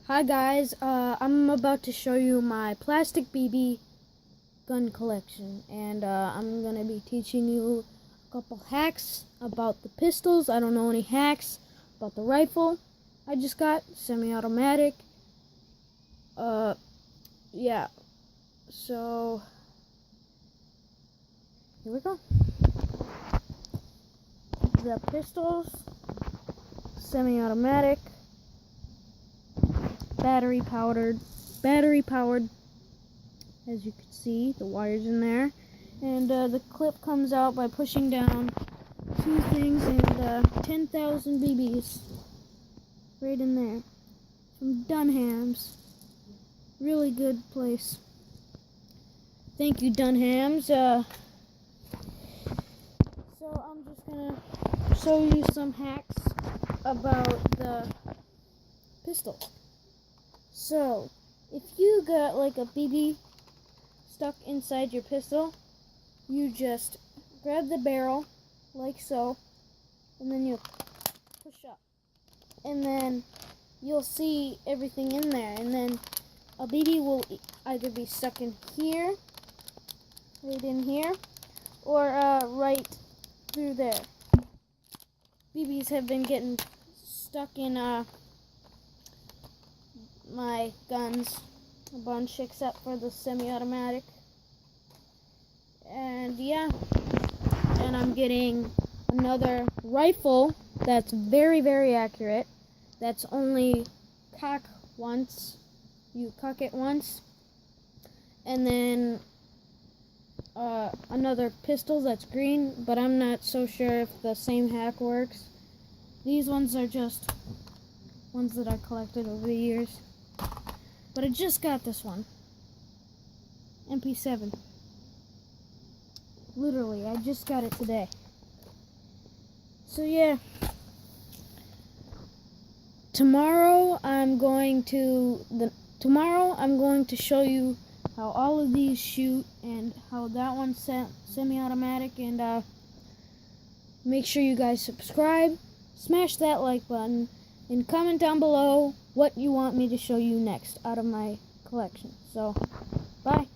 Hi guys, I'm about to show you my plastic BB gun collection, and I'm gonna be teaching you a couple hacks about the pistols. I don't know any hacks about the rifle I just got, semi-automatic. Yeah, so here we go. The pistols, semi-automatic, battery powered, as you can see, the wires in there, and the clip comes out by pushing down two things, and 10,000 BBs right in there from Dunham's. Really good place. Thank you, Dunham's. So I'm just gonna show you some hacks about the pistol. So, if you got like a BB stuck inside your pistol, you just grab the barrel like so, and then you push up, and then you'll see everything in there, and then a BB will either be stuck in here, right in here, or right through there. BBs have been getting stuck in my guns a bunch, except for the semi-automatic. And yeah, and I'm getting another rifle that's very, very accurate. That's only cock once. You cock it once. And then another pistol that's green, but I'm not so sure if the same hack works. These ones are just ones that I collected over the years. But I just got this one. MP7. Literally, I just got it today. So yeah. Tomorrow I'm going to show you how all of these shoot, and how that one's semi-automatic, and make sure you guys subscribe, smash that like button, and comment down below what you want me to show you next out of my collection. So, bye.